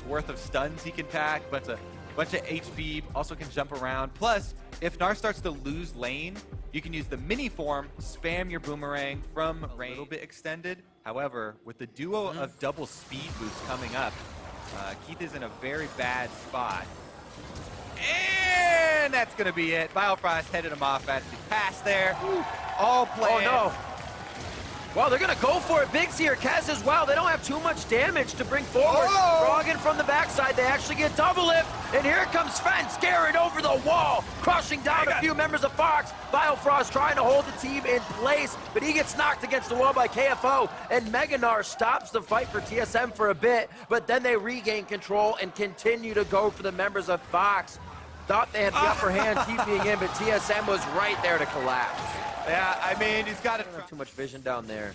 worth of stuns he can pack, but a bunch of HP, also can jump around. Plus, if Gnar starts to lose lane, you can use the mini form, spam your boomerang from range. A little bit extended. However, with the duo of double speed boosts coming up, Keith is in a very bad spot. And that's going to be it. Biofrost headed him off as he passed there. All planned. Oh, no. Well, they're going to go for it. Biggs here, Kaz as well. They don't have too much damage to bring forward. Froggen from the backside. They actually get double lift. And here comes Sven, scaring over the wall, crushing down a few members of Fox. Biofrost trying to hold the team in place, but he gets knocked against the wall by KFO. And Gnar stops the fight for TSM for a bit, but then they regain control and continue to go for the members of Fox. Thought they had the upper hand keeping in, but TSM was right there to collapse. Yeah, I mean, he's got too much vision down there.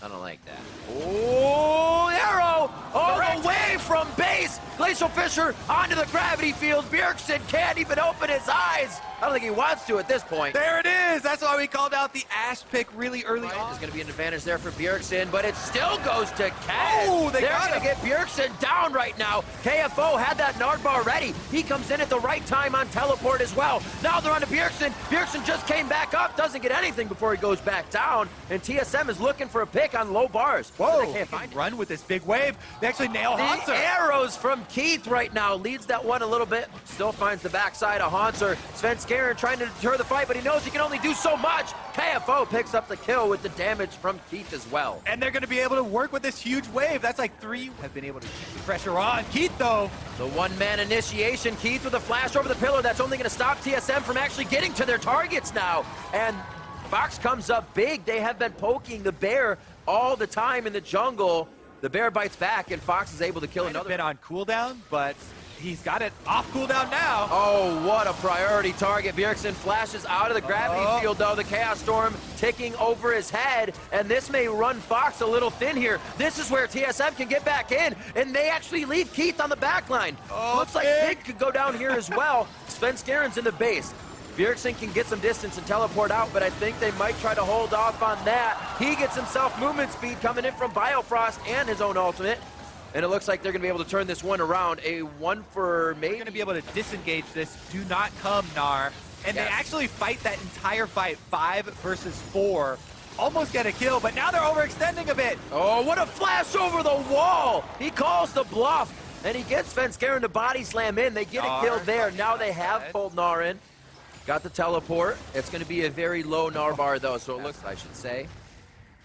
I don't like that. Oh, arrow all the way from base. Glacial Fisher onto the gravity field. Bjergsen can't even open his eyes. I don't think he wants to at this point. There it is. That's why we called out the Ash pick really early on. There's going to be an advantage there for Bjergsen, but it still goes to Kaz. Oh, they're going to get Bjergsen down right now. KFO had that Nard bar ready. He comes in at the right time on teleport as well. Now they're on to Bjergsen. Bjergsen just came back up, doesn't get anything before he goes back down, and TSM is looking for a pick on low bars. Whoa, they can't find run with this big wave. They actually nail Hanser. The arrows from Keith right now leads that one a little bit. Still finds the backside of Hanser. Sven Skaren trying to deter the fight, but he knows he can only do so much. KFO picks up the kill with the damage from Keith as well. And they're going to be able to work with this huge wave. That's like 3 have been able to keep the pressure on. Keith, though. The one-man initiation. Keith with a flash over the pillar. That's only going to stop TSM from actually getting to their targets now. And Fox comes up big. They have been poking the bear all the time in the jungle. The bear bites back, and Fox is able to kill another. Been on cooldown, but he's got it off cooldown now. Oh, what a priority target. Bjergsen flashes out of the gravity field, though. The Chaos Storm ticking over his head, and this may run Fox a little thin here. This is where TSM can get back in, and they actually leave Keith on the back line. Looks like Big could go down here as well. Sven Skaren's in the base. Bjergsen can get some distance and teleport out, but I think they might try to hold off on that. He gets himself movement speed coming in from Biofrost and his own ultimate. And it looks like they're going to be able to turn this one around. A one for maybe. They're going to be able to disengage this. Do not come, Gnar. And they actually fight that entire fight, 5 versus 4. Almost get a kill, but now they're overextending a bit. Oh, what a flash over the wall. He calls the bluff, and he gets Sven Skaren to body slam in. They get a kill there. Now they have pulled Gnar in. Got the teleport. It's going to be a very low Gnar bar, though, so it looks, I should say.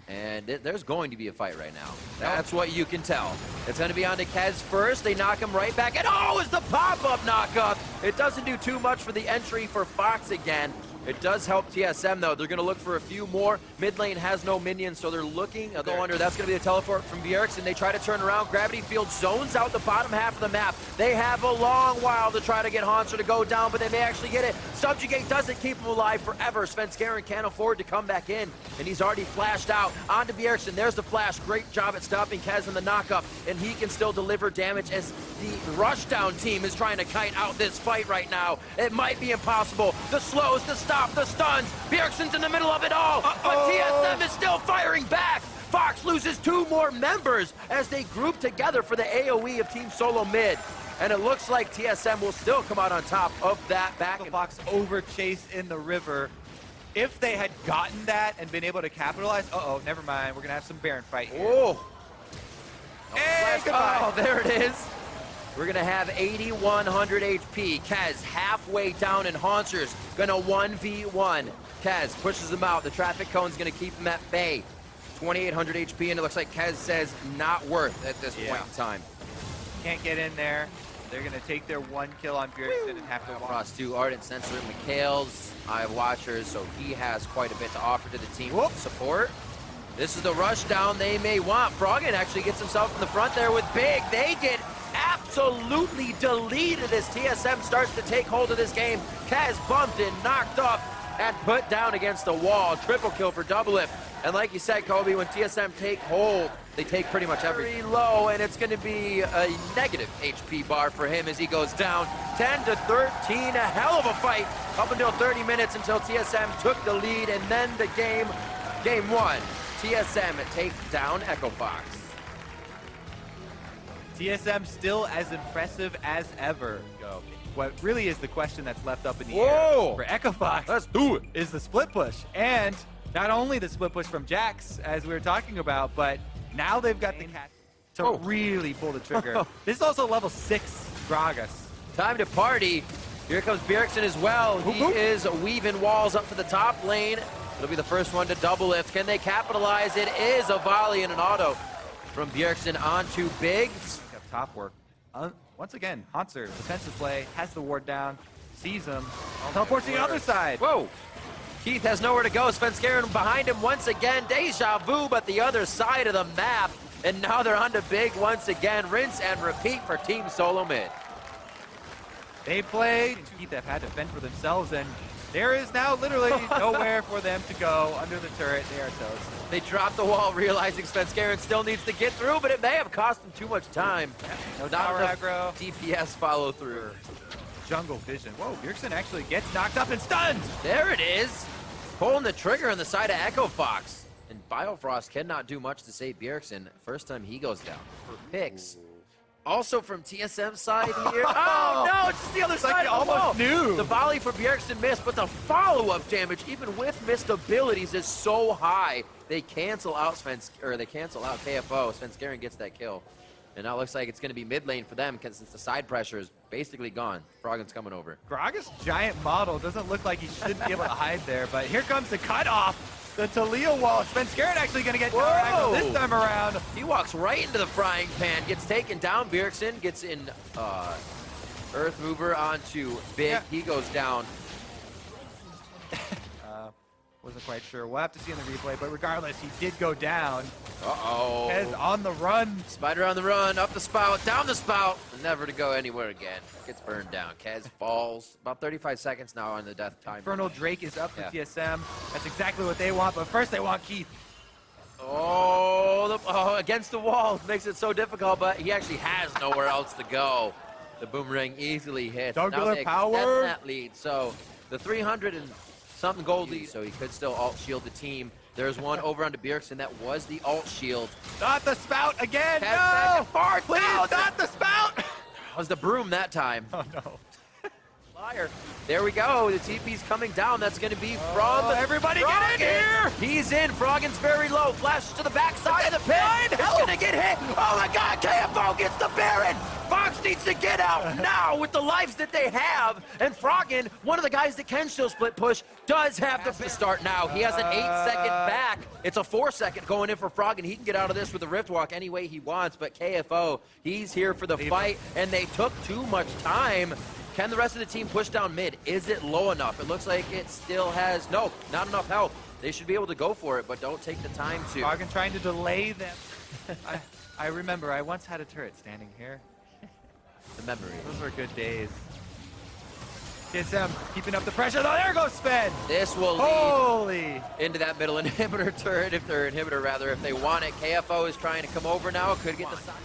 And there's going to be a fight right now. That's what you can tell. It's going to be on to Kez first. They knock him right back. And oh, it's the pop-up knock-up. It doesn't do too much for the entry for Fox again. It does help TSM, though. They're going to look for a few more. Mid lane has no minions, so they're looking. Go under. That's going to be the teleport from Bjergsen. They try to turn around. Gravity Field zones out the bottom half of the map. They have a long while to try to get Hanser to go down, but they may actually get it. Subjugate doesn't keep him alive forever. Sven Skaren can't afford to come back in, and he's already flashed out. On to Bjergsen. There's the flash. Great job at stopping Kez in the knockup, and he can still deliver damage as the Rushdown team is trying to kite out this fight right now. It might be impossible. The slows, the stop, the stuns. Bjergsen's in the middle of it all, but TSM is still firing back. Fox loses 2 more members as they group together for the AoE of Team Solo Mid. And it looks like TSM will still come out on top of that back. Fox over chase in the river. If they had gotten that and been able to capitalize, never mind. We're going to have some Baron fight here. Hey, goodbye. There it is. We're going to have 8,100 HP. Kez halfway down, and Hanser's going to 1v1. Kez pushes him out. The traffic cone's going to keep him at bay. 2,800 HP, and it looks like Kez says not worth at this point in time. Can't get in there. They're going to take their 1 kill on Bjergsen and have to Frost 2, Ardent Sensor, McHale's Eye of Watchers, so he has quite a bit to offer to the team support. This is the rush down they may want. Froggen actually gets himself in the front there with Big. They get absolutely deleted as TSM starts to take hold of this game. Kez bumped and knocked up and put down against the wall. Triple kill for Double Lift. And like you said, Kobe, when TSM take hold, they take pretty much everything. Very low, and it's going to be a negative HP bar for him as he goes down 10 to 13. A hell of a fight up until 30 minutes until TSM took the lead, and then the game 1. TSM take down Echo Fox. TSM still as impressive as ever. What really is the question that's left up in the Whoa! air for Echo Fox Let's do it. is the split push. And not only the split push from Jax, as we were talking about, but now they've got the cat to really pull the trigger. This is also level 6 Gragas. Time to party. Here comes Bjergsen as well. He is weaving walls up to the top lane. It'll be the first one to double lift. Can they capitalize? It is a volley and an auto from Bjergsen onto Biggs. Top work. Once again, Hanser, defensive play, has the ward down, sees him, teleports to the other side. Whoa! Keith has nowhere to go. Svenskeren behind him once again. Deja vu, but the other side of the map. And now they're on to Big once again. Rinse and repeat for Team Solo Mid. They played. Keith have had to fend for themselves, and there is now literally nowhere for them to go under the turret. They are toast. They dropped the wall, realizing Svenskeren still needs to get through, but it may have cost them too much time. No Not tower enough aggro. DPS follow through. Jungle vision. Whoa, Bjergsen actually gets knocked up and stunned. There it is. Pulling the trigger on the side of Echo Fox. And Biofrost cannot do much to save Bjergsen. First time he goes down for picks. Also from TSM side here. Oh no, it's just the other side of the wall. Knew. The volley for Bjergsen missed, but the follow-up damage, even with missed abilities, is so high. They cancel out KFO. Svenskeren gets that kill. And now it looks like it's going to be mid lane for them since the side pressure is basically gone. Froggen's coming over. Gragas' giant model doesn't look like he should be able to hide there, but here comes the cutoff. The Talia wall. Svenskeren actually going to get tower aggro this time around. He walks right into the frying pan, gets taken down. Bjergsen gets in Earth Mover onto Big. Yeah. He goes down. Wasn't quite sure. We'll have to see in the replay, but regardless, he did go down. Uh-oh. Kez on the run. Spider on the run, up the spout, down the spout, never to go anywhere again. Gets burned down. Kez falls. About 35 seconds now on the death time. Infernal Drake is up for TSM. That's exactly what they want, but first they want Keith. Oh, against the wall. Makes it so difficult, but he actually has nowhere else to go. The boomerang easily hits. Jugular power. Extend that lead. So the 300 and something gold lead, so he could still alt shield the team. There's one over onto Bjergsen. That was the alt shield. Not the spout again. Kez no. Far please, not the spout. It was the broom that time. Oh no. Liar. There we go. The TP's coming down. That's going to be from everybody Froggen. get in here. He's in. Froggen's very low. Flashes to the backside of the pit. It's going to get hit. Oh my God. KFO gets the Baron. Fox needs to get out now with the lives that they have. And Froggen, one of the guys that can still split push, does have to start now. He has an 8-second back. It's a 4-second going in for Froggen. He can get out of this with a Rift Walk any way he wants. But KFO, he's here for the fight. And they took too much time. Can the rest of the team push down mid? Is it low enough? It looks like it still has, no, not enough health. They should be able to go for it, but don't take the time to. Froggen trying to delay them. I remember I once had a turret standing here. The memory. Those were good days. TSM keeping up the pressure. Oh, there goes Sven. This will lead into that middle inhibitor turret, if they want it. KFO is trying to come over now. Could get the side.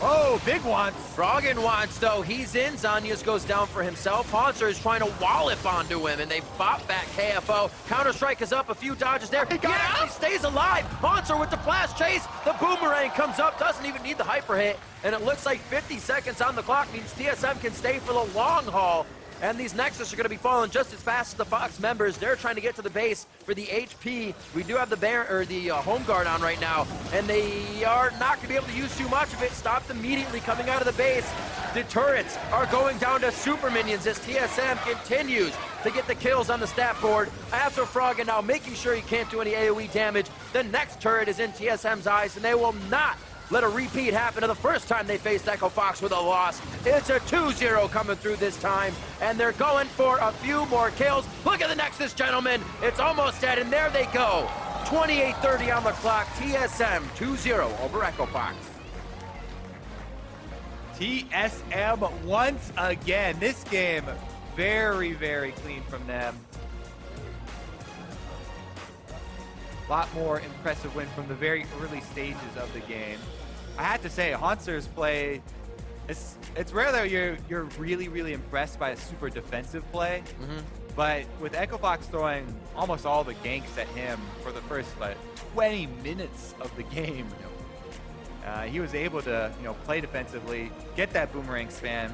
Oh, Big wants. Froggen wants, though. He's in. Zanyas goes down for himself. Hanser is trying to wallop onto him, and they bop back KFO. Counter-Strike is up. A few dodges there. He actually stays alive. Hanser with the flash chase. The boomerang comes up. Doesn't even need the hyper hit. And it looks like 50 seconds on the clock means TSM can stay for the long haul. And these Nexus are going to be falling just as fast as the Fox members. They're trying to get to the base for the HP. We do have the home guard on right now, and they are not going to be able to use too much of it. Stopped immediately coming out of the base. The turrets are going down to super minions as TSM continues to get the kills on the stat board. After Froggen now making sure he can't do any AoE damage. The next turret is in TSM's eyes, and they will not let a repeat happen to the first time they faced Echo Fox with a loss. It's a 2-0 coming through this time, and they're going for a few more kills. Look at the Nexus, gentlemen. It's almost dead, and there they go. 28:30 on the clock. TSM 2-0 over Echo Fox. TSM once again. This game, very, very clean from them. A lot more impressive win from the very early stages of the game. I had to say, Hanser's play, it's rare that you're really, really impressed by a super defensive play. But with Echo Fox throwing almost all the ganks at him for the first 20 minutes of the game, he was able to, play defensively, get that boomerang spam,